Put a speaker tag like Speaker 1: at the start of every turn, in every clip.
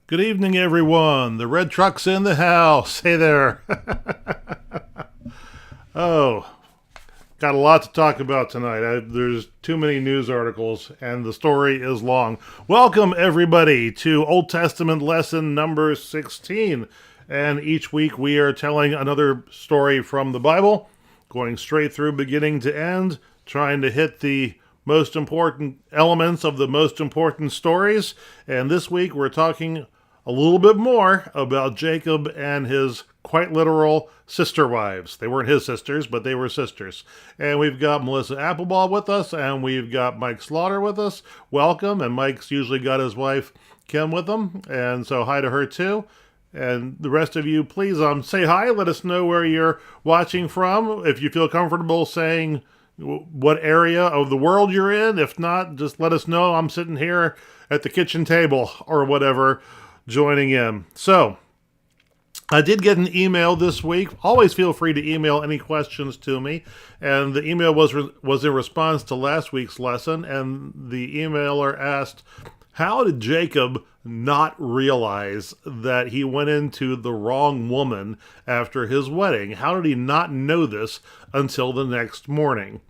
Speaker 1: Good evening, everyone. The red truck's in the house. Hey there. Oh, got a lot to talk about tonight. There's too many news articles, and the story is long. Welcome, everybody, to Old Testament lesson number 16. And each week we are telling another story from the Bible, going straight through beginning to end, trying to hit the most important elements of the most important stories. And this week we're talking a little bit more about Jacob and his quite literal sister wives. They weren't his sisters, but they were sisters. And we've got Melissa Appleball with us, and we've got Mike Slaughter with us. Welcome. And Mike's usually got his wife Kim with him, and so hi to her too. And the rest of you, please say hi. Let us know where you're watching from. If you feel comfortable saying what area of the world you're in. If not, just let us know. I'm sitting here at the kitchen table or whatever, joining in. So, I did get an email this week. Always feel free to email any questions to me. And the email was in response to last week's lesson. And the emailer asked, how did Jacob not realize that he went into the wrong woman after his wedding? How did he not know this until the next morning?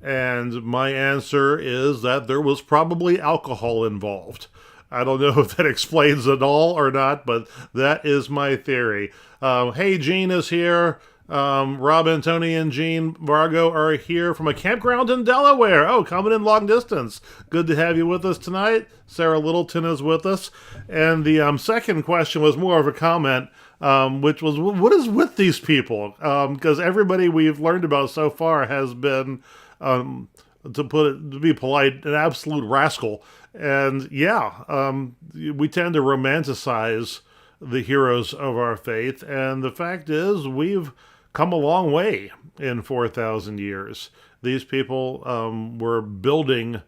Speaker 1: And my answer is that there was probably alcohol involved. I don't know if that explains it all or not, but that is my theory. Hey, Gene is here. Rob, Tony, and Gene Vargo are here from a campground in Delaware. Oh, coming in long distance. Good to have you with us tonight. Sarah Littleton is with us. And the second question was more of a comment, which was, what is with these people? Because everybody we've learned about so far has been, to be polite, an absolute rascal. And yeah, we tend to romanticize the heroes of our faith. And the fact is, we've come a long way in 4,000 years. These people were building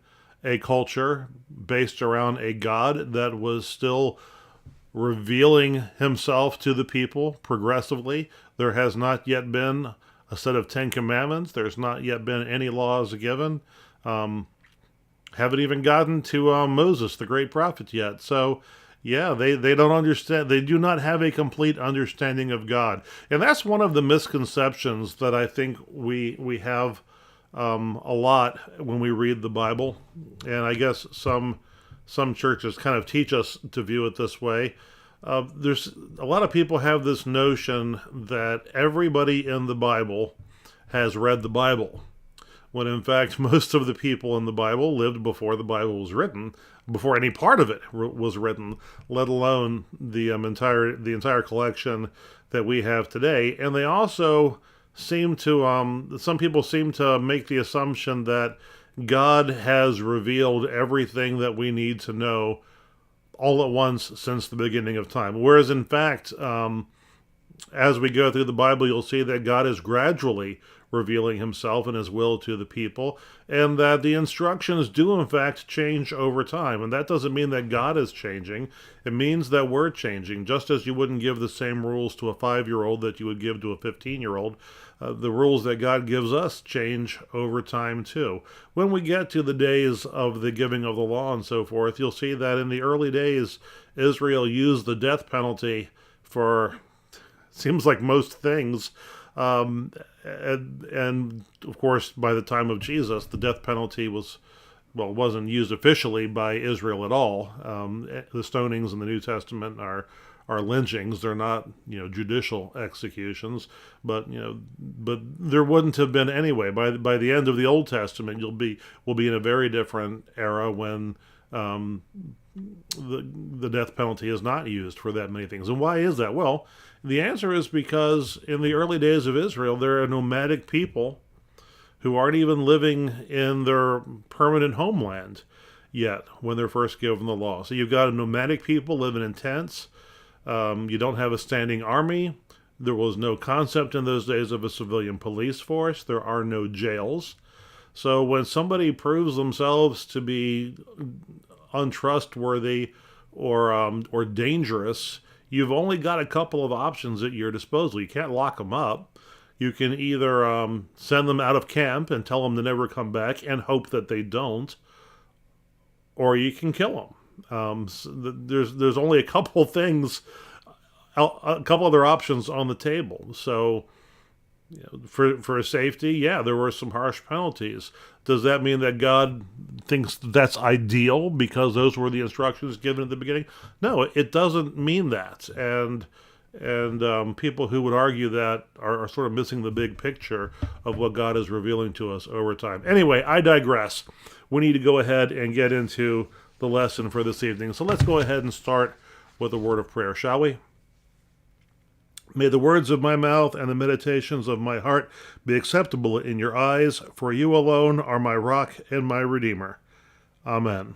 Speaker 1: a culture based around a God that was still revealing himself to the people progressively. There has not yet been a set of 10 commandments. There's not yet been any laws given. Haven't even gotten to Moses, the great prophet, yet. So, yeah, they don't understand. They do not have a complete understanding of God. And that's one of the misconceptions that I think we have a lot when we read the Bible. And I guess some churches kind of teach us to view it this way. There's a lot of people have this notion that everybody in the Bible has read the Bible, when in fact most of the people in the Bible lived before the Bible was written, before any part of it was written, let alone the entire collection that we have today. And they also seem to, some people seem to make the assumption that God has revealed everything that we need to know all at once since the beginning of time. Whereas in fact, as we go through the Bible, you'll see that God is gradually revealing himself and his will to the people, and that the instructions do in fact change over time. And that doesn't mean that God is changing. It means that we're changing. Just as you wouldn't give the same rules to a 5-year-old that you would give to a 15-year-old, the rules that God gives us change over time too. When we get to the days of the giving of the law and so forth, you'll see that in the early days, Israel used the death penalty for, seems like most things. And of course, by the time of Jesus, the death penalty wasn't used officially by Israel at all. The stonings in the New Testament are lynchings. They're not, judicial executions, but there wouldn't have been anyway. By the end of the Old Testament, we'll be in a very different era when the death penalty is not used for that many things. And why is that? Well, the answer is because in the early days of Israel, there are nomadic people who aren't even living in their permanent homeland yet when they're first given the law. So you've got a nomadic people living in tents. You don't have a standing army. There was no concept in those days of a civilian police force. There are no jails. So when somebody proves themselves to be untrustworthy or dangerous, you've only got a couple of options at your disposal. You can't lock them up. You can either send them out of camp and tell them to never come back and hope that they don't, or you can kill them. There's only a couple things, a couple other options on the table. So, for safety, yeah, there were some harsh penalties. Does that mean that God thinks that's ideal because those were the instructions given at the beginning? No, it doesn't mean that. And people who would argue that are sort of missing the big picture of what God is revealing to us over time. Anyway, I digress. We need to go ahead and get into the lesson for this evening. So let's go ahead and start with a word of prayer, shall we? May the words of my mouth and the meditations of my heart be acceptable in your eyes, for you alone are my rock and my redeemer. Amen.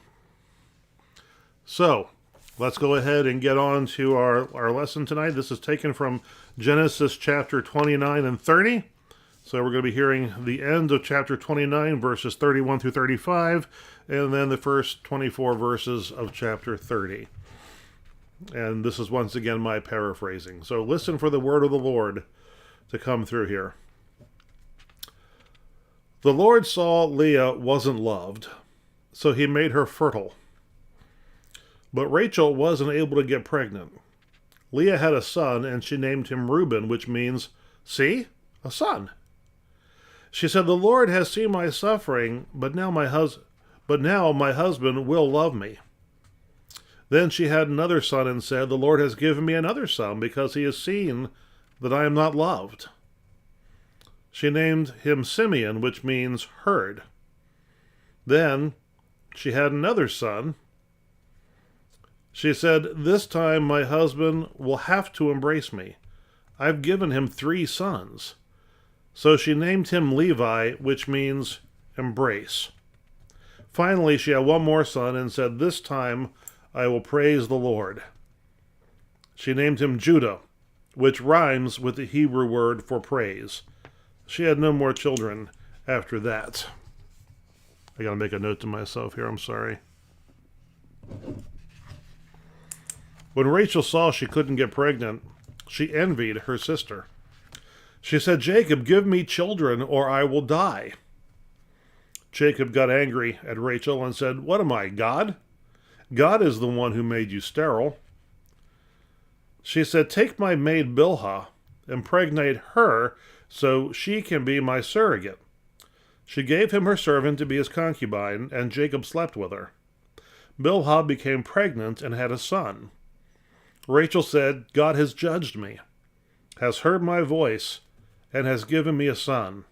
Speaker 1: So, let's go ahead and get on to our lesson tonight. This is taken from Genesis chapter 29 and 30. So we're going to be hearing the end of chapter 29, verses 31 through 35, and then the first 24 verses of chapter 30. And this is once again my paraphrasing. So listen for the word of the Lord to come through here. The Lord saw Leah wasn't loved, so he made her fertile. But Rachel wasn't able to get pregnant. Leah had a son, and she named him Reuben, which means, see, a son. She said, the Lord has seen my suffering, but now my husband will love me. Then she had another son and said, the Lord has given me another son because he has seen that I am not loved. She named him Simeon, which means heard. Then she had another son. She said, this time my husband will have to embrace me. I've given him 3 sons. So she named him Levi, which means embrace. Finally, she had one more son and said, this time I will praise the Lord. She named him Judah, which rhymes with the Hebrew word for praise. She had no more children after that. I gotta make a note to myself here, I'm sorry. When Rachel saw she couldn't get pregnant, she envied her sister. She said, Jacob, give me children or I will die. Jacob got angry at Rachel and said, what am I, God? God is the one who made you sterile. She said, take my maid Bilhah, impregnate her so she can be my surrogate. She gave him her servant to be his concubine, and Jacob slept with her. Bilhah became pregnant and had a son. Rachel said, God has judged me, has heard my voice, and has given me a son.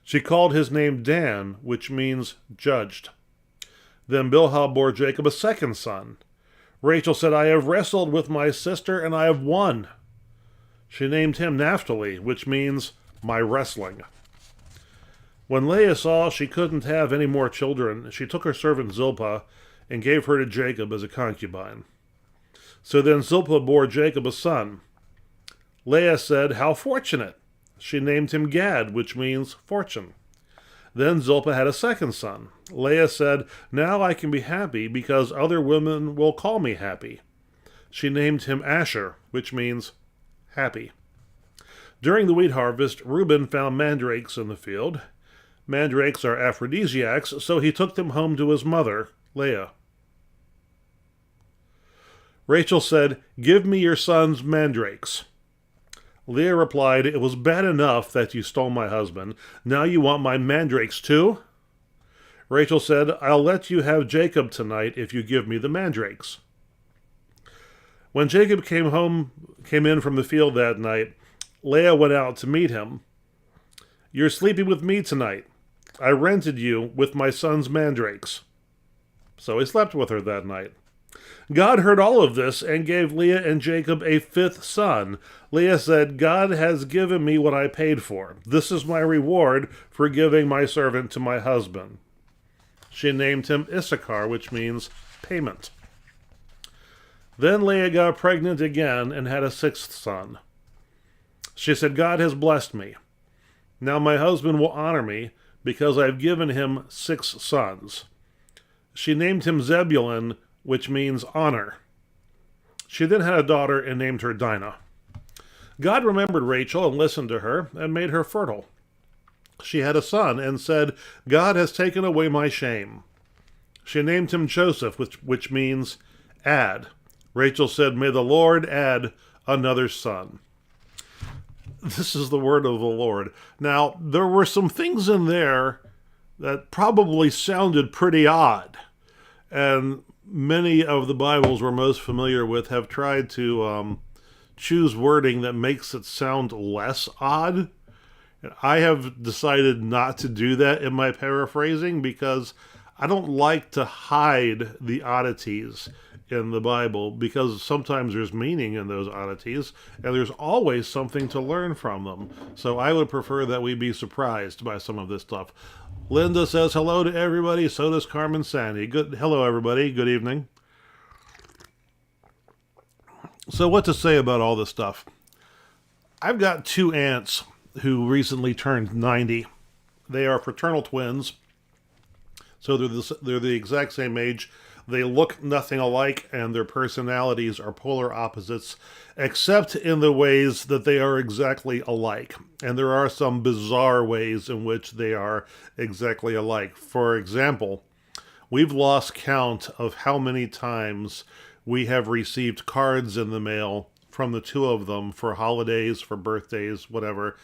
Speaker 1: She called his name Dan, which means judged. Then Bilhah bore Jacob a second son. Rachel said, I have wrestled with my sister, and I have won. She named him Naphtali, which means my wrestling. When Leah saw she couldn't have any more children, she took her servant Zilpah and gave her to Jacob as a concubine. So then Zilpah bore Jacob a son. Leah said, how fortunate! She named him Gad, which means fortune. Then Zilpah had a second son. Leah said, now I can be happy because other women will call me happy. She named him Asher, which means happy. During the wheat harvest, Reuben found mandrakes in the field. Mandrakes are aphrodisiacs, so he took them home to his mother, Leah. Rachel said, give me your son's mandrakes. Leah replied, it was bad enough that you stole my husband. Now you want my mandrakes too? Rachel said, I'll let you have Jacob tonight if you give me the mandrakes. When Jacob came in from the field that night, Leah went out to meet him. You're sleeping with me tonight. I rented you with my son's mandrakes. So he slept with her that night. God heard all of this and gave Leah and Jacob a 5th son. Leah said, God has given me what I paid for. This is my reward for giving my servant to my husband. She named him Issachar, which means payment. Then Leah got pregnant again and had a 6th son. She said, God has blessed me. Now my husband will honor me because I've given him 6 sons. She named him Zebulun, which means honor. She then had a daughter and named her Dinah. God remembered Rachel and listened to her and made her fertile. She had a son and said, God has taken away my shame. She named him Joseph, which means add. Rachel said, may the Lord add another son. This is the word of the Lord. Now, there were some things in there that probably sounded pretty odd. And many of the Bibles we're most familiar with have tried to choose wording that makes it sound less odd. And I have decided not to do that in my paraphrasing because I don't like to hide the oddities in the Bible, because sometimes there's meaning in those oddities and there's always something to learn from them. So I would prefer that we be surprised by some of this stuff. Linda says hello to everybody. So does Carmen Sandy. Hello, everybody. Good evening. So what to say about all this stuff? I've got two aunts who recently turned 90. They are fraternal twins. So they're the exact same age. They look nothing alike, and their personalities are polar opposites, except in the ways that they are exactly alike. And there are some bizarre ways in which they are exactly alike. For example, we've lost count of how many times we have received cards in the mail from the two of them for holidays, for birthdays, whatever.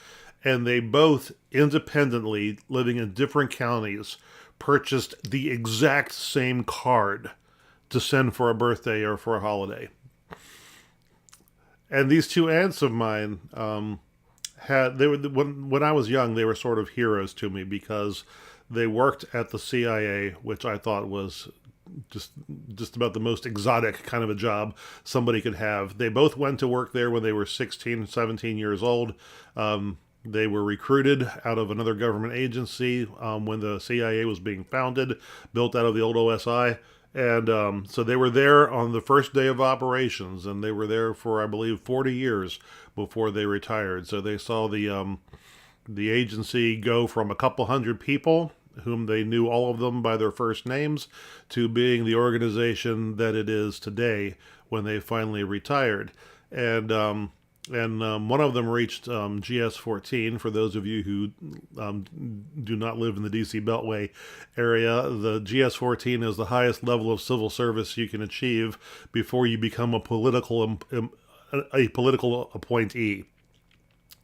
Speaker 1: And they both, independently, living in different counties, purchased the exact same card to send for a birthday or for a holiday. And these two aunts of mine when I was young, they were sort of heroes to me because they worked at the CIA, which I thought was just about the most exotic kind of a job somebody could have. They both went to work there when they were 16, 17 years old. They were recruited out of another government agency when the CIA was being founded, built out of the old OSI. And so they were there on the first day of operations, and they were there for, I believe, 40 years before they retired. So they saw the agency go from a couple hundred people, whom they knew all of them by their first names, to being the organization that it is today when they finally retired. And one of them reached GS-14. For those of you who do not live in the D.C. Beltway area, the GS-14 is the highest level of civil service you can achieve before you become a political appointee.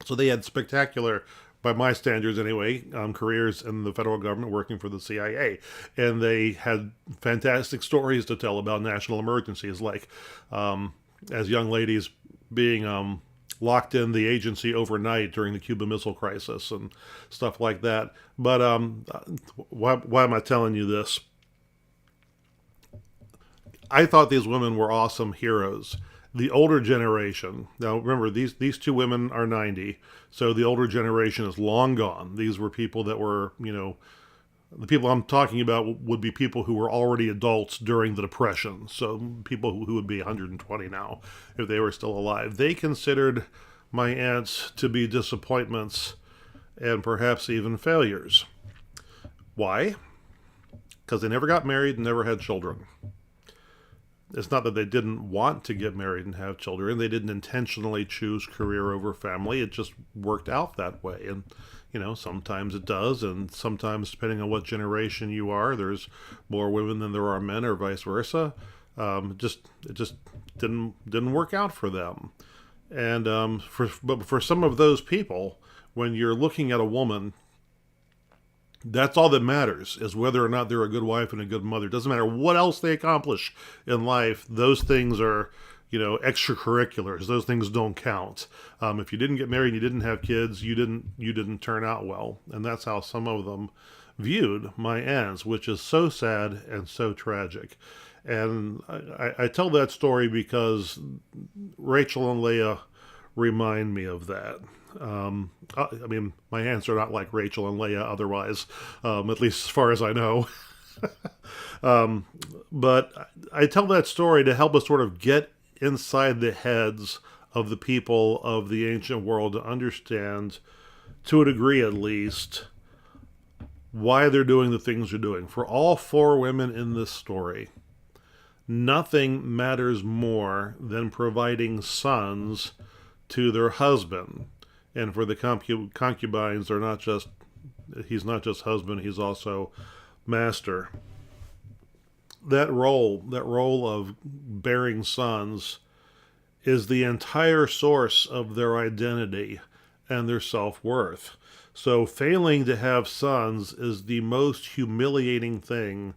Speaker 1: So they had spectacular, by my standards anyway, careers in the federal government working for the CIA. And they had fantastic stories to tell about national emergencies, like as young ladies being locked in the agency overnight during the Cuban Missile Crisis and stuff like that. But why am I telling you this? I thought these women were awesome heroes. The older generation, now remember, these two women are 90, so the older generation is long gone. These were people that were, the people I'm talking about would be people who were already adults during the Depression. So people who would be 120 now if they were still alive. They considered my aunts to be disappointments and perhaps even failures. Why? Because they never got married and never had children. It's not that they didn't want to get married and have children. They didn't intentionally choose career over family. It just worked out that way. And sometimes it does, and sometimes, depending on what generation you are, there's more women than there are men, or vice versa. It just didn't work out for them. And but for some of those people, when you're looking at a woman, that's all that matters, is whether or not they're a good wife and a good mother. It doesn't matter what else they accomplish in life. Those things are extracurriculars. Those things don't count. If you didn't get married, you didn't have kids, you didn't turn out well. And that's how some of them viewed my aunts, which is so sad and so tragic. And I tell that story because Rachel and Leah remind me of that. My aunts are not like Rachel and Leah otherwise, at least as far as I know. But I tell that story to help us sort of get inside the heads of the people of the ancient world to understand, to a degree at least, why they're doing the things they're doing. For all four women in this story, nothing matters more than providing sons to their husband. And for the concubines, he's not just husband, he's also master. that role of bearing sons, is the entire source of their identity and their self-worth. So failing to have sons is the most humiliating thing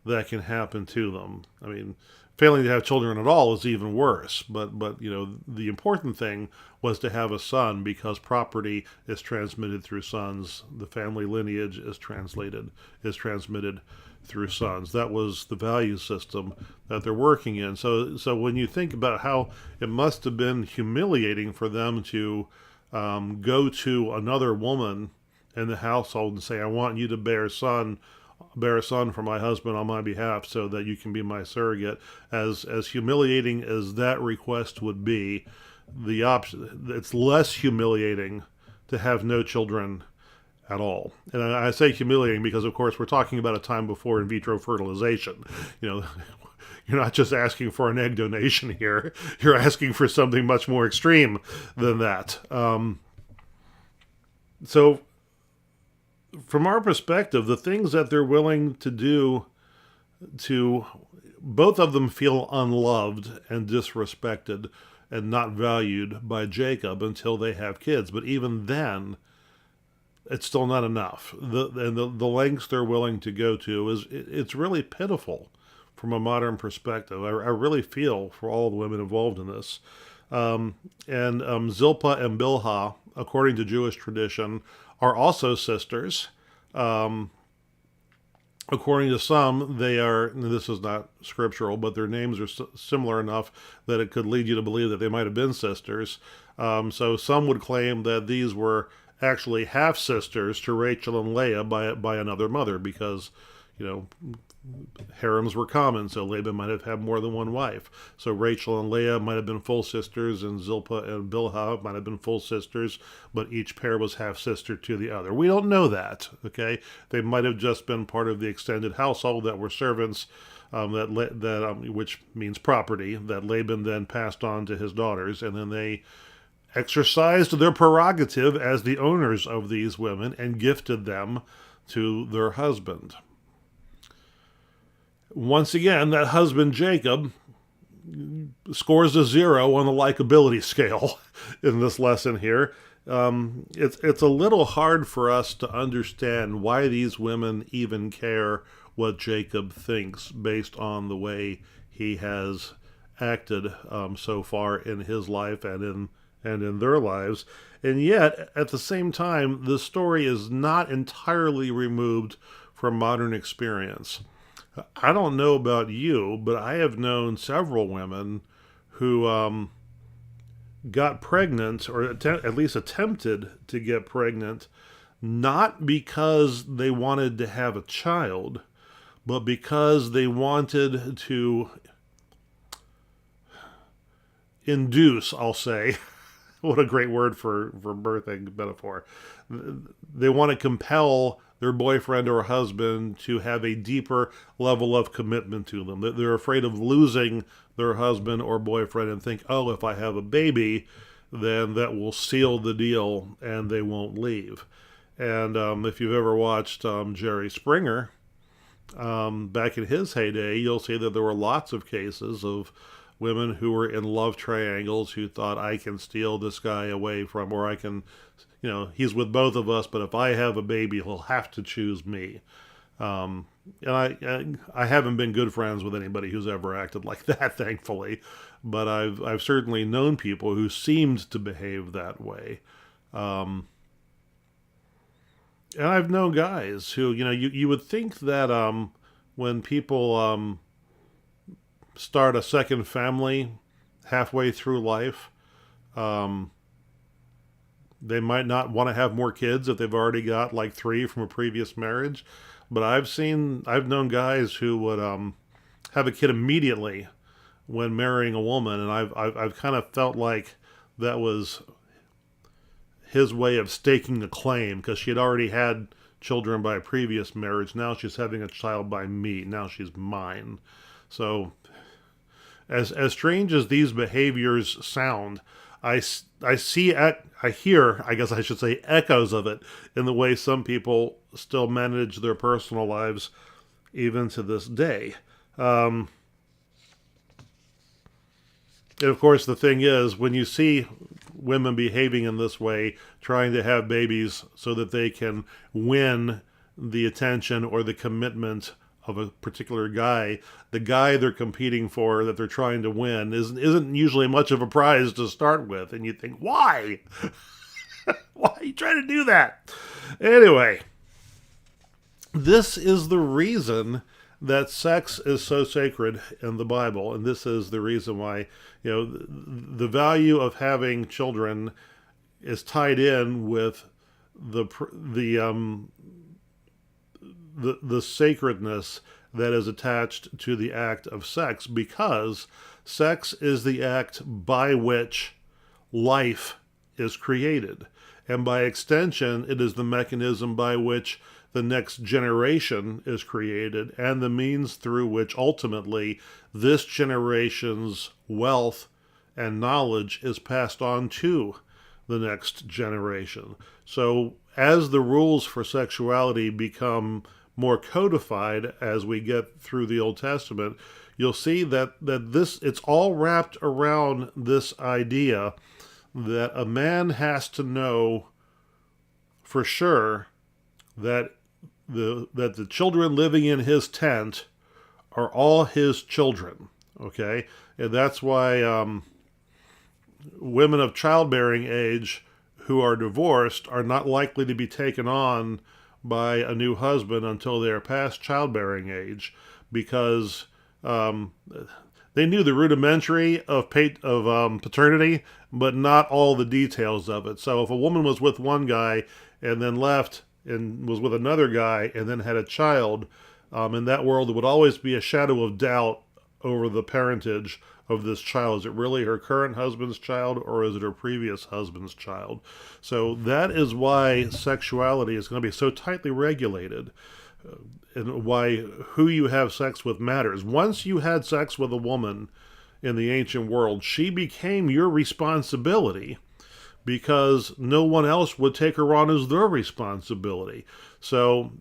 Speaker 1: that can happen to them. I mean, failing to have children at all is even worse. But the important thing was to have a son, because property is transmitted through sons. The family lineage is transmitted through sons. That was the value system that they're working in. So when you think about how it must have been humiliating for them to go to another woman in the household and say, "I want you to bear a son for my husband on my behalf, so that you can be my surrogate." As humiliating as that request would be, it's less humiliating to have no children at all. And I say humiliating because, of course, we're talking about a time before in vitro fertilization. You're not just asking for an egg donation here. You're asking for something much more extreme than that. So from our perspective, the things that they're willing to do to both of them feel unloved and disrespected and not valued by Jacob until they have kids. But even then, it's still not enough. The lengths they're willing to go to it's really pitiful from a modern perspective. I really feel for all the women involved in this. Zilpah and Bilhah, according to Jewish tradition, are also sisters. According to some, they are, this is not scriptural, but their names are similar enough that it could lead you to believe that they might have been sisters. So some would claim that these were actually half-sisters to Rachel and Leah by another mother, because, harems were common, so Laban might have had more than one wife. So Rachel and Leah might have been full sisters, and Zilpah and Bilhah might have been full sisters, but each pair was half-sister to the other. We don't know that, okay? They might have just been part of the extended household that were servants, which means property, that Laban then passed on to his daughters, and then they exercised their prerogative as the owners of these women and gifted them to their husband. Once again, that husband, Jacob, scores a 0 on the likability scale in this lesson here. It's a little hard for us to understand why these women even care what Jacob thinks based on the way he has acted so far in his life and in their lives. And yet, at the same time, the story is not entirely removed from modern experience. I don't know about you, but I have known several women who got pregnant, or at least attempted to get pregnant, not because they wanted to have a child, but because they wanted to induce, I'll say, what a great word for birthing metaphor. They want to compel their boyfriend or husband to have a deeper level of commitment to them. They're afraid of losing their husband or boyfriend and think, oh, if I have a baby, then that will seal the deal and they won't leave. And if you've ever watched Jerry Springer, back in his heyday, you'll see that there were lots of cases of women who were in love triangles who thought, I can steal this guy away from, or I can, he's with both of us, but if I have a baby, he'll have to choose me. And I haven't been good friends with anybody who's ever acted like that, thankfully, but I've certainly known people who seemed to behave that way. And I've known guys who, you would think that when people start a second family halfway through life, they might not want to have more kids if they've already got like 3 from a previous marriage. But I've known guys who would have a kid immediately when marrying a woman, and I've kind of felt like that was his way of staking a claim, because she had already had children by a previous marriage. Now she's having a child by me. Now she's mine. So as strange as these behaviors sound, I hear, I guess I should say, echoes of it in the way some people still manage their personal lives even to this day. And of course, the thing is, when you see women behaving in this way, trying to have babies so that they can win the attention or the commitment of a particular guy, the guy they're competing for, that they're trying to win, isn't usually much of a prize to start with. And you think, why? Why are you trying to do that? Anyway, this is the reason that sex is so sacred in the Bible, and this is the reason why, the value of having children is tied in with the sacredness that is attached to the act of sex, because sex is the act by which life is created, and by extension, it is the mechanism by which the next generation is created, and the means through which ultimately this generation's wealth and knowledge is passed on to the next generation. So as the rules for sexuality become more codified as we get through the Old Testament, you'll see that it's all wrapped around this idea that a man has to know for sure that the children living in his tent are all his children, okay? And that's why women of childbearing age who are divorced are not likely to be taken on by a new husband until they are past childbearing age, because they knew the rudimentary of paternity, but not all the details of it. So if a woman was with one guy and then left and was with another guy and then had a child, in that world there would always be a shadow of doubt over the parentage of this child. Is it really her current husband's child, or is it her previous husband's child? So that is why sexuality is going to be so tightly regulated, and why who you have sex with matters. Once you had sex with a woman in the ancient world, she became your responsibility, because no one else would take her on as their responsibility. So,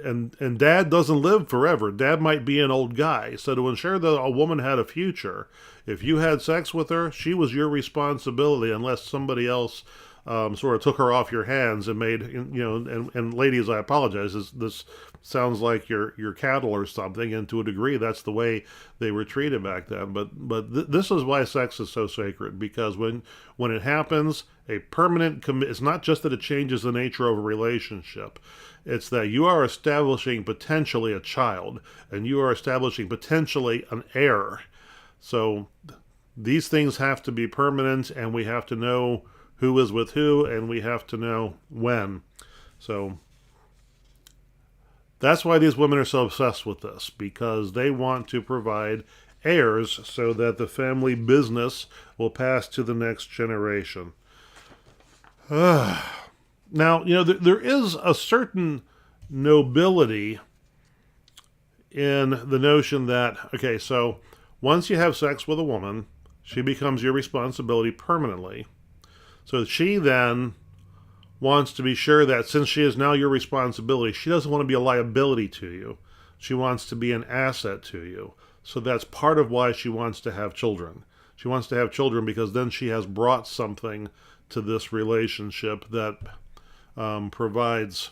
Speaker 1: and dad doesn't live forever. Dad might be an old guy. So to ensure that a woman had a future, if you had sex with her, she was your responsibility, unless somebody else sort of took her off your hands and made, and ladies, I apologize, this sounds like your cattle or something, and to a degree that's the way they were treated back then. But this is why sex is so sacred, because when it happens, a permanent it's not just that it changes the nature of a relationship, it's that you are establishing potentially a child, and you are establishing potentially an heir. So these things have to be permanent, and we have to know who is with who, and we have to know when. So that's why these women are so obsessed with this, because they want to provide heirs so that the family business will pass to the next generation. Now, there is a certain nobility in the notion that, okay, so once you have sex with a woman, she becomes your responsibility permanently. So she then wants to be sure that since she is now your responsibility, she doesn't want to be a liability to you. She wants to be an asset to you. So that's part of why she wants to have children. She wants to have children because then she has brought something to this relationship that provides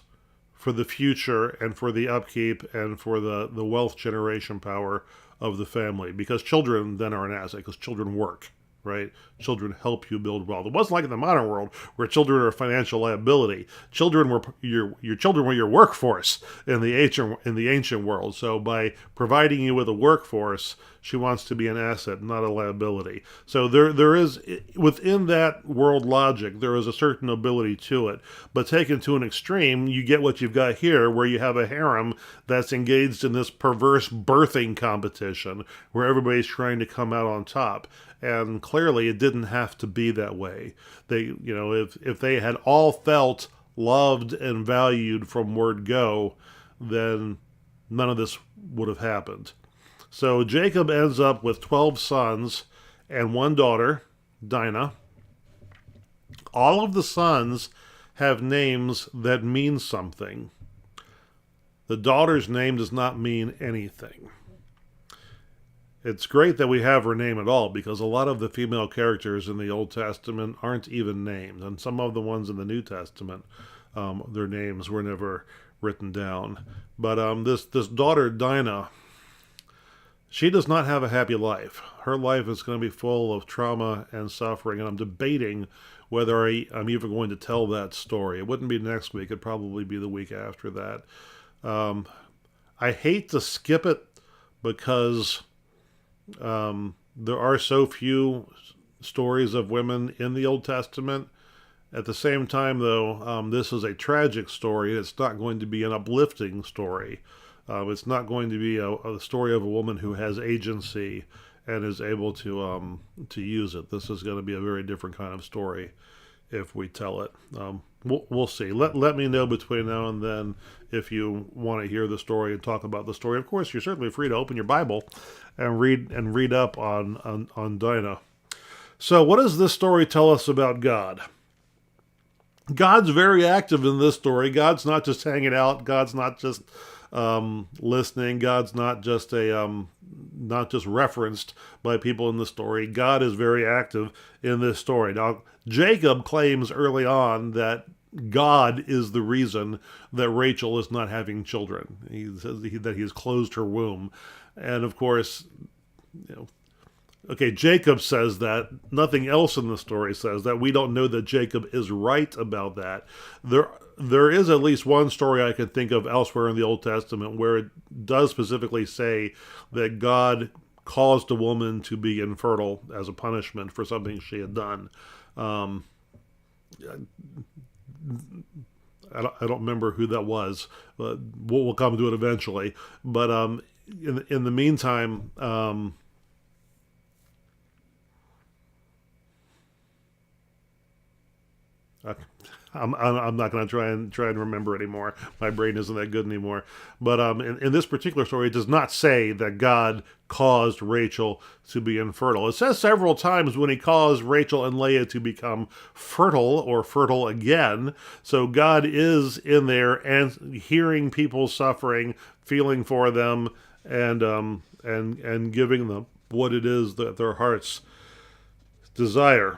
Speaker 1: for the future and for the upkeep and for the wealth generation power of the family. Because children then are an asset, because children work. Right? Children help you build wealth. It wasn't like in the modern world where children are a financial liability. Children were your children were your workforce in the ancient world. So by providing you with a workforce, she wants to be an asset, not a liability. So there is, within that world logic, there is a certain nobility to it. But taken to an extreme, you get what you've got here, where you have a harem that's engaged in this perverse birthing competition where everybody's trying to come out on top. And clearly it didn't have to be that way. They, if they had all felt loved and valued from word go, then none of this would have happened. So Jacob ends up with 12 sons and one daughter, Dinah. All of the sons have names that mean something. The daughter's name does not mean anything. It's great that we have her name at all, because a lot of the female characters in the Old Testament aren't even named, and some of the ones in the New Testament, their names were never written down. But this daughter Dinah, she does not have a happy life. Her life is going to be full of trauma and suffering, and I'm debating whether I'm even going to tell that story. It wouldn't be next week; it'd probably be the week after that. Um, I hate to skip it because there are so few stories of women in the Old Testament. At the same time, though, this is a tragic story. It's not going to be an uplifting story. It's not going to be a story of a woman who has agency and is able to use it. This is going to be a very different kind of story if we tell it. We'll see. Let me know between now and then if you want to hear the story and talk about the story. Of course, you're certainly free to open your Bible and read up on Dinah. So, what does this story tell us about God? God's very active in this story. God's not just hanging out. God's not just listening. God's not just not just referenced by people in the story. God is very active in this story. Now, Jacob claims early on that God is the reason that Rachel is not having children. He says that he's closed her womb, and of course, you know. Okay, Jacob says that. Nothing else in the story says that. We don't know that Jacob is right about that. There is at least one story I can think of elsewhere in the Old Testament where it does specifically say that God caused a woman to be infertile as a punishment for something she had done. I don't remember who that was. We'll come to it eventually. But in the meantime, I'm not going to try and remember anymore. My brain isn't that good anymore. But in this particular story, it does not say that God caused Rachel to be infertile. It says several times when he caused Rachel and Leah to become fertile or fertile again. So God is in there and hearing people suffering, feeling for them, and giving them what it is that their hearts desire.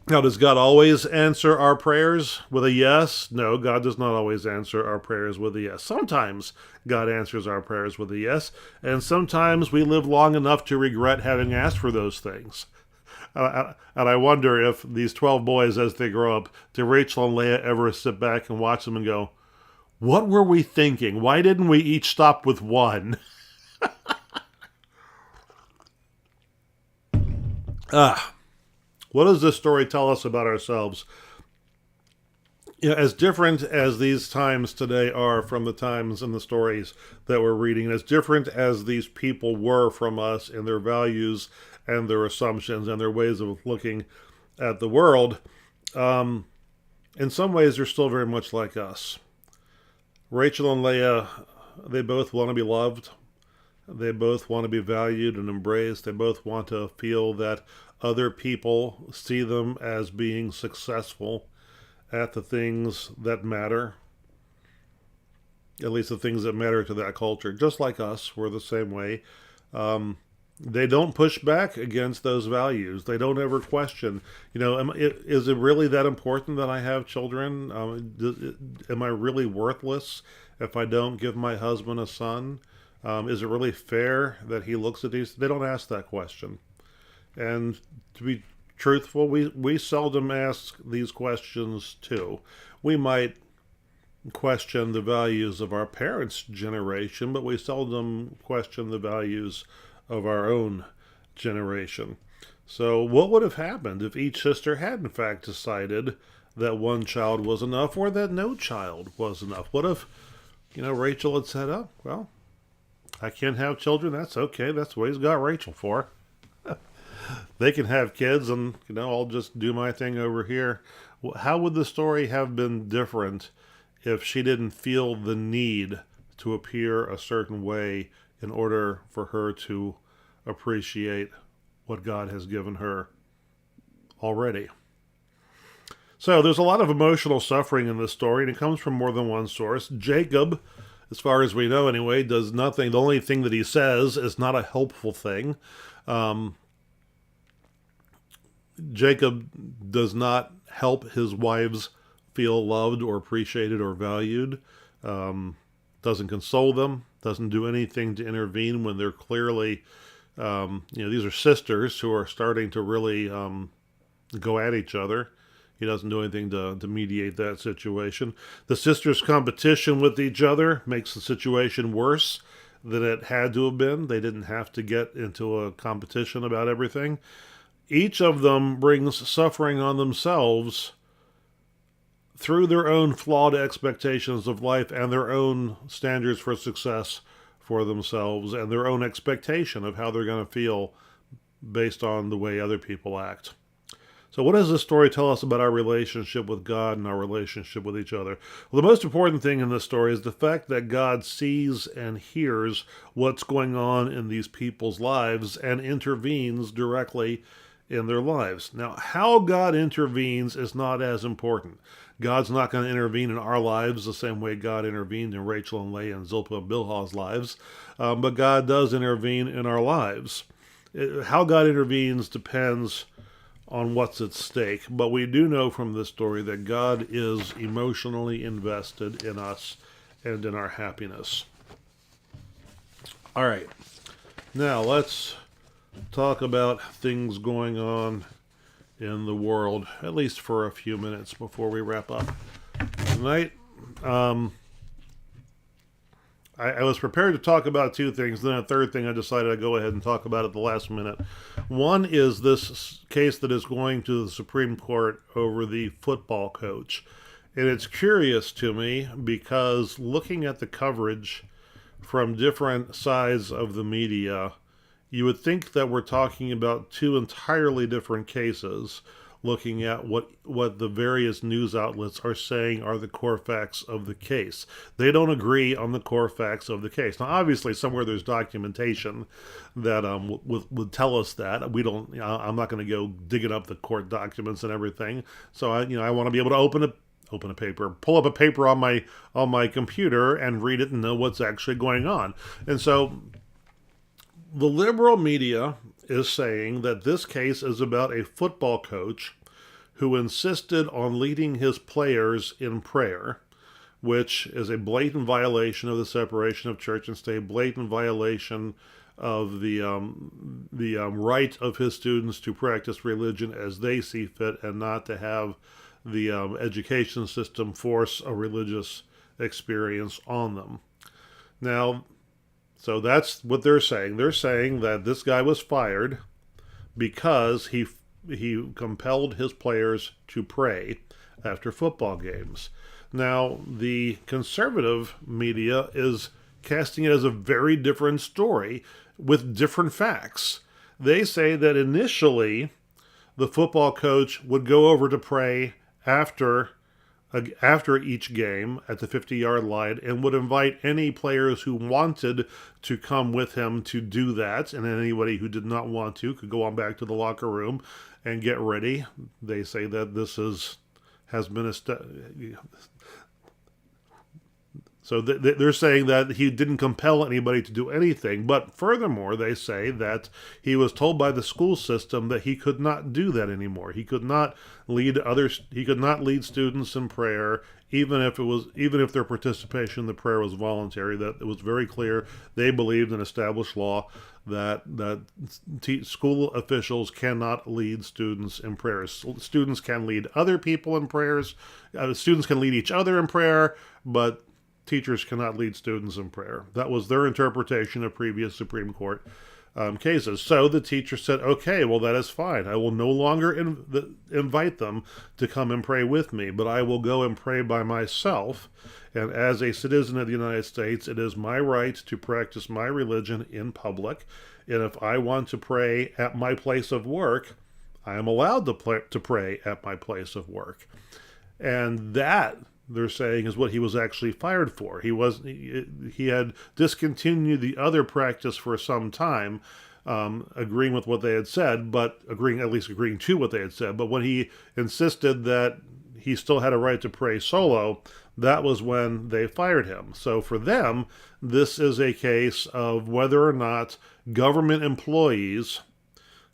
Speaker 1: Now, does God always answer our prayers with a yes? No, God does not always answer our prayers with a yes. Sometimes God answers our prayers with a yes, and sometimes we live long enough to regret having asked for those things. And I wonder if these 12 boys, as they grow up, do Rachel and Leah ever sit back and watch them and go, what were we thinking? Why didn't we each stop with one? What does this story tell us about ourselves? You know, as different as these times today are from the times and the stories that we're reading, as different as these people were from us in their values and their assumptions and their ways of looking at the world, in some ways they're still very much like us. Rachel and Leah, they both want to be loved. They both want to be valued and embraced. They both want to feel that other people see them as being successful at the things that matter, at least the things that matter to that culture. Just like us, we're the same way. They don't push back against those values. They don't ever question, is it really that important that I have children? Am I really worthless if I don't give my husband a son? Is it really fair that he looks at these? They don't ask that question. And to be truthful, we seldom ask these questions too. We might question the values of our parents' generation, but we seldom question the values of our own generation. So what would have happened if each sister had in fact decided that one child was enough or that no child was enough? What if, Rachel had said, oh, well, I can't have children. That's okay. That's what he's got Rachel for. They can have kids and, I'll just do my thing over here. How would the story have been different if she didn't feel the need to appear a certain way in order for her to appreciate what God has given her already? So there's a lot of emotional suffering in this story, and it comes from more than one source. Jacob as far as we know anyway, does nothing. The only thing that he says is not a helpful thing. Jacob does not help his wives feel loved or appreciated or valued. Doesn't console them. Doesn't do anything to intervene when they're clearly, these are sisters who are starting to really go at each other. He doesn't do anything to mediate that situation. The sisters' competition with each other makes the situation worse than it had to have been. They didn't have to get into a competition about everything. Each of them brings suffering on themselves through their own flawed expectations of life and their own standards for success for themselves and their own expectation of how they're going to feel based on the way other people act. So what does this story tell us about our relationship with God and our relationship with each other? Well, the most important thing in this story is the fact that God sees and hears what's going on in these people's lives and intervenes directly in their lives. Now, how God intervenes is not as important. God's not going to intervene in our lives the same way God intervened in Rachel and Leah and Zilpah and Bilhah's lives, but God does intervene in our lives. How God intervenes depends on what's at stake, but we do know from this story that God is emotionally invested in us and in our happiness. All right, now let's talk about things going on in the world, at least for a few minutes before we wrap up tonight. I was prepared to talk about two things, then a third thing I decided I'd go ahead and talk about at the last minute. One is this case that is going to the Supreme Court over the football coach. And it's curious to me because looking at the coverage from different sides of the media, you would think that we're talking about two entirely different cases, looking at what the various news outlets are saying are the core facts of the case. They don't agree on the core facts of the case. Now, obviously, somewhere there's documentation that would tell us that. We don't. I'm not going to go digging up the court documents and everything. So I want to be able to open a paper, pull up a paper on my computer and read it and know what's actually going on. And so the liberal media is saying that this case is about a football coach who insisted on leading his players in prayer, which is a blatant violation of the separation of church and state, blatant violation of the right of his students to practice religion as they see fit and not to have the education system force a religious experience on them. Now, so that's what they're saying. They're saying that this guy was fired because he compelled his players to pray after football games. Now, the conservative media is casting it as a very different story with different facts. They say that initially the football coach would go over to pray after each game at the 50-yard line and would invite any players who wanted to come with him to do that, and anybody who did not want to could go on back to the locker room and get ready. They say that this has been so they're saying that he didn't compel anybody to do anything, but furthermore, they say that he was told by the school system that he could not do that anymore. He could not lead students in prayer, even if their participation in the prayer was voluntary. That it was very clear they believed in established law that school officials cannot lead students in prayers. Students can lead other people in prayers. Students can lead each other in prayer, but teachers cannot lead students in prayer. That was their interpretation of previous Supreme Court cases. So the teacher said, okay, well, that is fine. I will no longer invite them to come and pray with me, but I will go and pray by myself. And as a citizen of the United States, it is my right to practice my religion in public. And if I want to pray at my place of work, I am allowed to pray at my place of work. And that, they're saying, is what he was actually fired for. He had discontinued the other practice for some time, agreeing with what they had said, but agreeing to what they had said. But when he insisted that he still had a right to pray solo, that was when they fired him. So for them, this is a case of whether or not government employees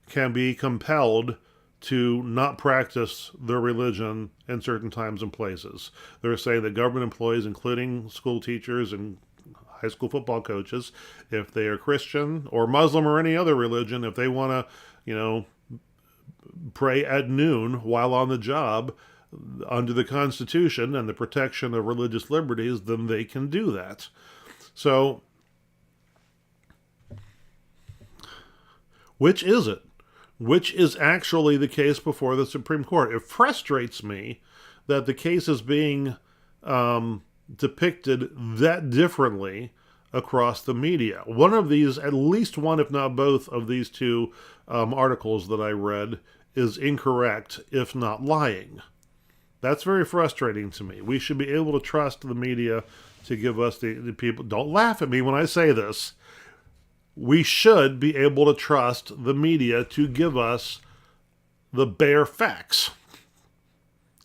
Speaker 1: can be compelled to not practice their religion in certain times and places. They're saying that government employees, including school teachers and high school football coaches, if they are Christian or Muslim or any other religion, if they want to, pray at noon while on the job under the Constitution and the protection of religious liberties, then they can do that. So, which is it? Which is actually the case before the Supreme Court? It frustrates me that the case is being depicted that differently across the media. One of these, at least one, if not both, of these two articles that I read is incorrect, if not lying. That's very frustrating to me. We should be able to trust the media to give us the people. Don't laugh at me when I say this. We should be able to trust the media to give us the bare facts.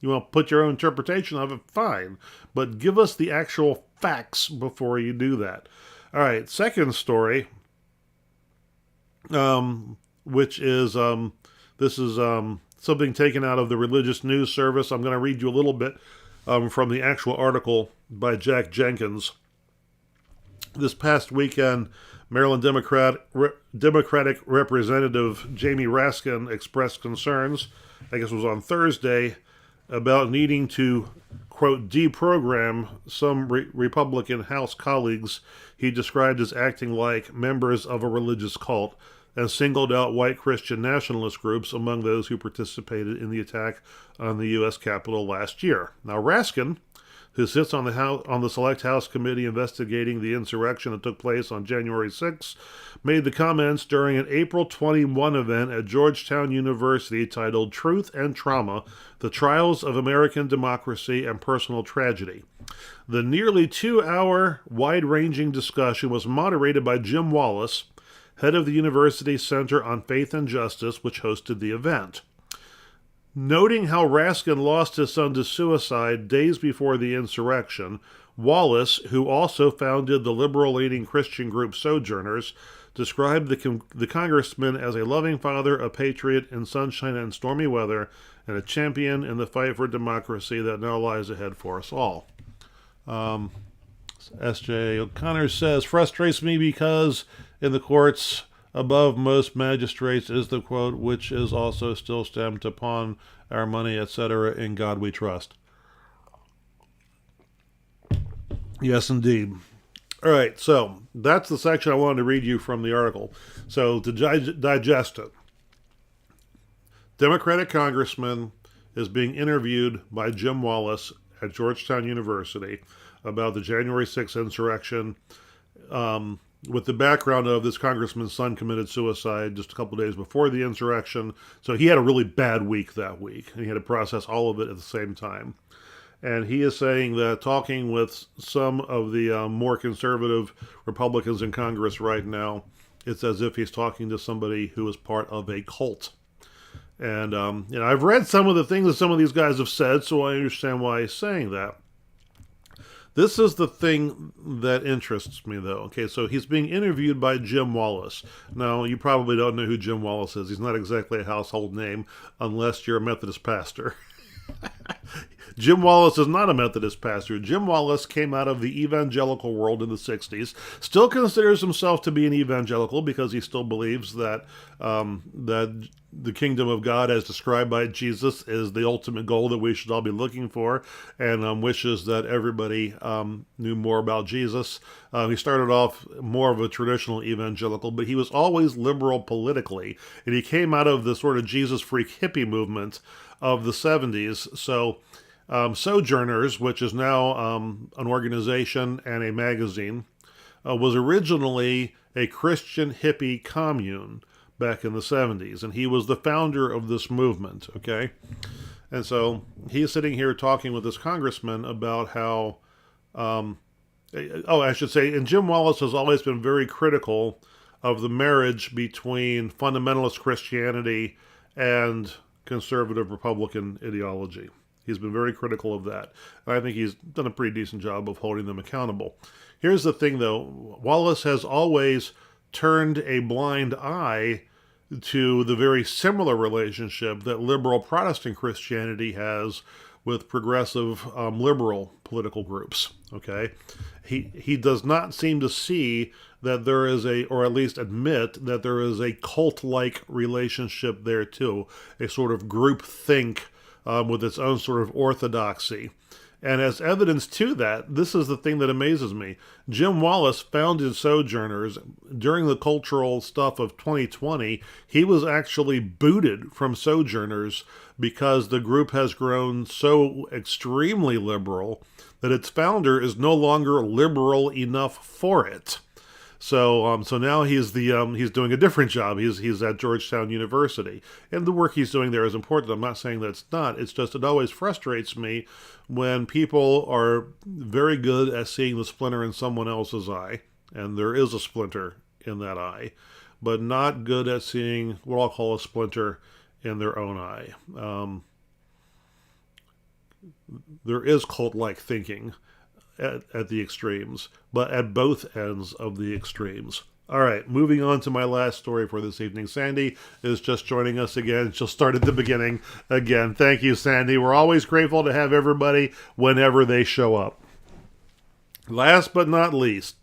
Speaker 1: You want to put your own interpretation of it, fine. But give us the actual facts before you do that. All right, second story, which is, this is something taken out of the Religious News Service. I'm going to read you a little bit from the actual article by Jack Jenkins. This past weekend, Maryland Democratic Representative Jamie Raskin expressed concerns, I guess it was on Thursday, about needing to, quote, deprogram some Republican House colleagues he described as acting like members of a religious cult, and singled out white Christian nationalist groups among those who participated in the attack on the U.S. Capitol last year. Now, Raskin, who sits on the Select House Committee investigating the insurrection that took place on January 6, made the comments during an April 21 event at Georgetown University titled Truth and Trauma, The Trials of American Democracy and Personal Tragedy. The nearly 2-hour, wide-ranging discussion was moderated by Jim Wallace, head of the university's Center on Faith and Justice, which hosted the event. Noting how Raskin lost his son to suicide days before the insurrection, Wallace, who also founded the liberal-leaning Christian group Sojourners, described the congressman as a loving father, a patriot in sunshine and stormy weather, and a champion in the fight for democracy that now lies ahead for us all. S.J. O'Connor says, frustrates me because in the courts above most magistrates is the quote, which is also still stamped upon our money, etc. In God we trust. Yes, indeed. All right, so that's the section I wanted to read you from the article. So to digest it, Democratic congressman is being interviewed by Jim Wallace at Georgetown University about the January 6th insurrection, with the background of this congressman's son committed suicide just a couple of days before the insurrection. So he had a really bad week that week, and he had to process all of it at the same time. And he is saying that talking with some of the more conservative Republicans in Congress right now, it's as if he's talking to somebody who is part of a cult. And, I've read some of the things that some of these guys have said, so I understand why he's saying that. This is the thing that interests me, though. Okay, so he's being interviewed by Jim Wallace. Now, you probably don't know who Jim Wallace is. He's not exactly a household name unless you're a Methodist pastor. Jim Wallace is not a Methodist pastor. Jim Wallace came out of the evangelical world in the 60s, still considers himself to be an evangelical because he still believes that that the kingdom of God as described by Jesus is the ultimate goal that we should all be looking for, and wishes that everybody knew more about Jesus. He started off more of a traditional evangelical, but he was always liberal politically, and he came out of the sort of Jesus freak hippie movement of the 70s. So Sojourners, which is now an organization and a magazine, was originally a Christian hippie commune back in the 70s, and he was the founder of this movement, okay? And so he's sitting here talking with this congressman about how, I should say, and Jim Wallace has always been very critical of the marriage between fundamentalist Christianity and conservative Republican ideology. He's been very critical of that. And I think he's done a pretty decent job of holding them accountable. Here's the thing, though. Wallace has always turned a blind eye to the very similar relationship that liberal Protestant Christianity has with progressive liberal political groups. Okay, he does not seem to see that there is a, or at least admit that there is a cult-like relationship there too, a sort of group think with its own sort of orthodoxy. And as evidence to that, this is the thing that amazes me. Jim Wallace founded Sojourners during the cultural stuff of 2020. He was actually booted from Sojourners because the group has grown so extremely liberal that its founder is no longer liberal enough for it. So now he's doing a different job. He's at Georgetown University, and the work he's doing there is important. I'm not saying that it's not. It's just it always frustrates me when people are very good at seeing the splinter in someone else's eye, and there is a splinter in that eye, but not good at seeing what I'll call a splinter in their own eye. There is cult-like thinking at the extremes, but at both ends of the extremes. All right, moving on to my last story for this evening. Sandy is just joining us again. She'll start at the beginning again. Thank you, Sandy. We're always grateful to have everybody whenever they show up. Last but not least,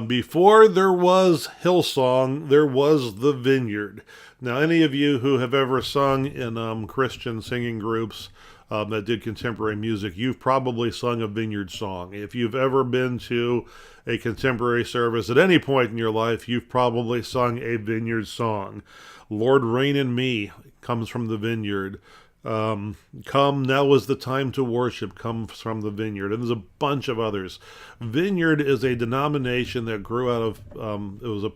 Speaker 1: before there was Hillsong, there was the Vineyard. Now, any of you who have ever sung in Christian singing groups that did contemporary music, you've probably sung a Vineyard song. If you've ever been to a contemporary service at any point in your life, you've probably sung a Vineyard song. Lord, Reign in Me comes from the Vineyard. Come, Now is the Time to Worship comes from the Vineyard. And there's a bunch of others. Vineyard is a denomination that grew out of,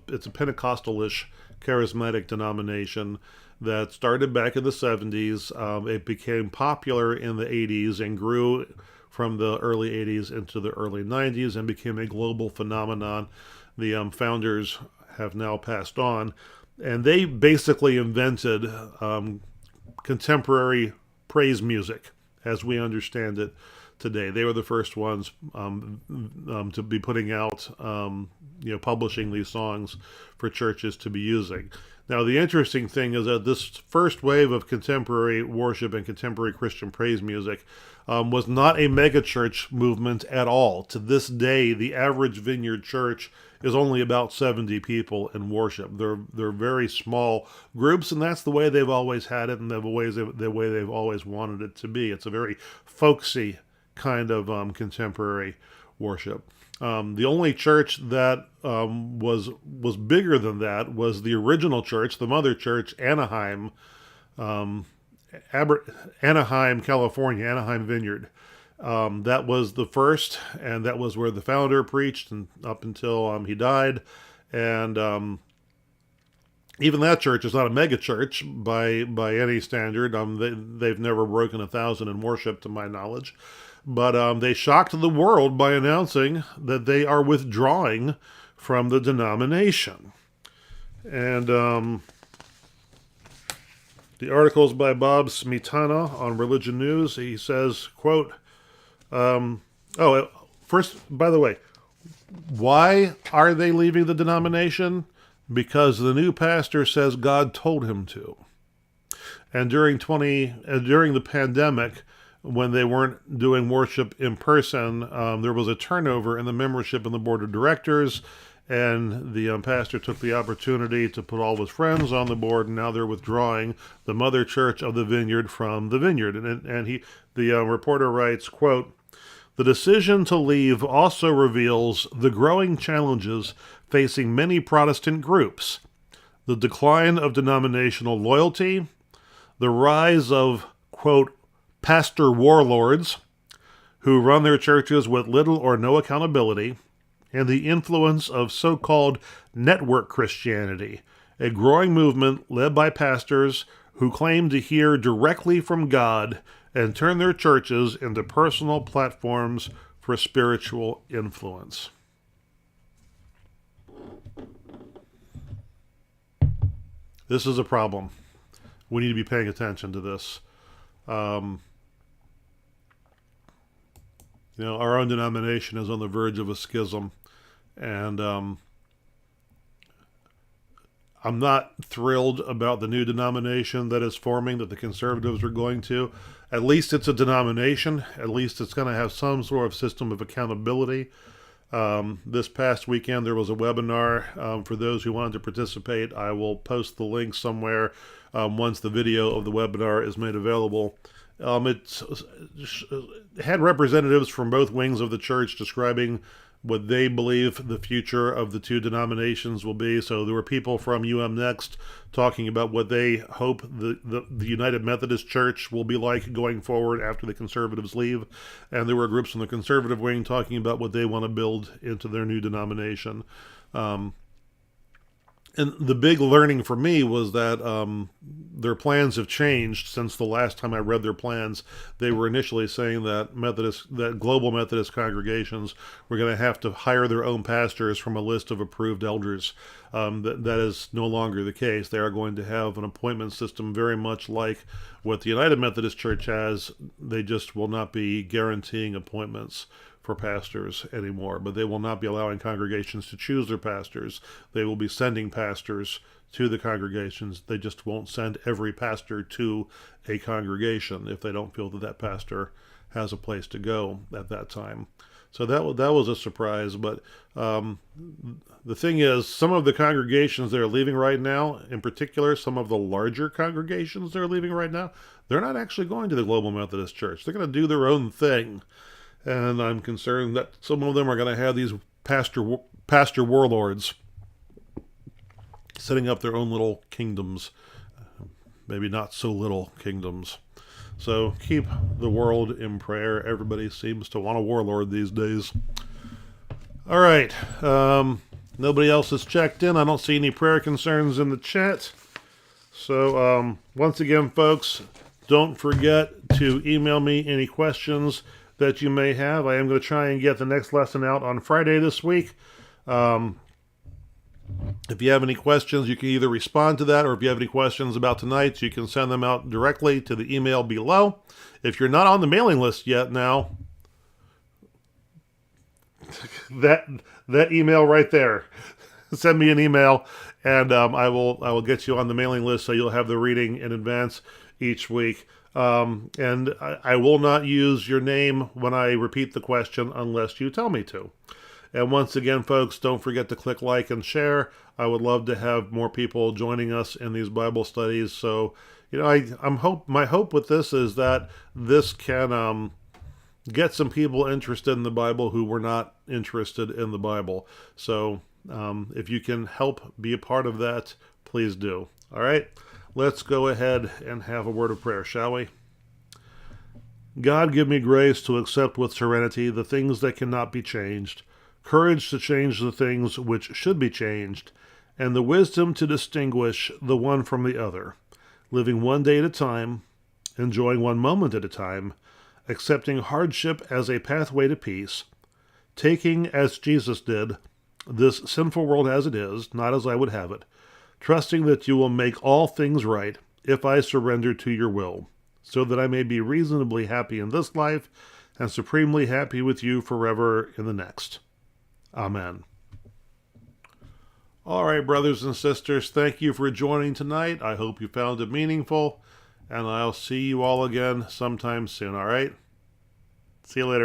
Speaker 1: it's a Pentecostalish charismatic denomination that started back in the 70s. It became popular in the 80s and grew from the early 80s into the early 90s and became a global phenomenon. The founders have now passed on, and they basically invented contemporary praise music as we understand it today. They were the first ones to be putting out, publishing these songs for churches to be using. Now, the interesting thing is that this first wave of contemporary worship and contemporary Christian praise music was not a megachurch movement at all. To this day, the average Vineyard church is only about 70 people in worship. They're very small groups, and that's the way they've always had it, and the way they've always wanted it to be. It's a very folksy kind of contemporary worship. The only church that was bigger than that was the original church, the mother church, Anaheim, California, Anaheim Vineyard. That was the first, and that was where the founder preached, and up until he died. And even that church is not a mega church by any standard. They've never broken 1,000 in worship, to my knowledge. But they shocked the world by announcing that they are withdrawing from the denomination. And the article's by Bob Smetana on Religion News. He says, quote, first, by the way, why are they leaving the denomination? Because the new pastor says God told him to. And during the pandemic, when they weren't doing worship in person, there was a turnover in the membership and the board of directors, and the pastor took the opportunity to put all his friends on the board, and now they're withdrawing the mother church of the Vineyard from the Vineyard. And the reporter writes, quote, "The decision to leave also reveals the growing challenges facing many Protestant groups, the decline of denominational loyalty, the rise of, quote, pastor warlords who run their churches with little or no accountability, and the influence of so-called network Christianity, a growing movement led by pastors who claim to hear directly from God and turn their churches into personal platforms for spiritual influence." This is a problem. We need to be paying attention to this. Our own denomination is on the verge of a schism, and I'm not thrilled about the new denomination that is forming, that the conservatives are going to. At least it's a denomination. At least it's going to have some sort of system of accountability. This past weekend, there was a webinar for those who wanted to participate. I will post the link somewhere once the video of the webinar is made available. It had representatives from both wings of the church describing what they believe the future of the two denominations will be. So there were people from Next talking about what they hope the United Methodist Church will be like going forward after the conservatives leave. And there were groups from the conservative wing talking about what they want to build into their new denomination. And the big learning for me was that their plans have changed since the last time I read their plans. They were initially saying that global Methodist congregations were going to have to hire their own pastors from a list of approved elders. That is no longer the case. They are going to have an appointment system very much like what the United Methodist Church has. They just will not be guaranteeing appointments for pastors anymore, but they will not be allowing congregations to choose their pastors. They will be sending pastors to the congregations. They just won't send every pastor to a congregation if they don't feel that that pastor has a place to go at that time. So that was a surprise. But the thing is, some of the congregations that are leaving right now, in particular, some of the larger congregations that are leaving right now, they're not actually going to the Global Methodist Church. They're going to do their own thing. And I'm concerned that some of them are going to have these pastor warlords setting up their own little kingdoms, maybe not so little kingdoms. So keep the world in prayer. Everybody seems to want a warlord these days. All right. Nobody else has checked in. I don't see any prayer concerns in the chat. So once again, folks, don't forget to email me any questions that you may have. I am going to try and get the next lesson out on Friday this week. If you have any questions, you can either respond to that, or if you have any questions about tonight, you can send them out directly to the email below. If you're not on the mailing list yet now, that email right there, send me an email, and I will get you on the mailing list so you'll have the reading in advance each week. And I will not use your name when I repeat the question unless you tell me to. And once again, folks, don't forget to click like and share. I would love to have more people joining us in these Bible studies. So, my hope with this is that this can get some people interested in the Bible who were not interested in the Bible. So, if you can help be a part of that, please do. All right. Let's go ahead and have a word of prayer, shall we? God, give me grace to accept with serenity the things that cannot be changed, courage to change the things which should be changed, and the wisdom to distinguish the one from the other, living one day at a time, enjoying one moment at a time, accepting hardship as a pathway to peace, taking, as Jesus did, this sinful world as it is, not as I would have it, trusting that you will make all things right if I surrender to your will, so that I may be reasonably happy in this life and supremely happy with you forever in the next. Amen. All right, brothers and sisters, thank you for joining tonight. I hope you found it meaningful, and I'll see you all again sometime soon, all right? See you later.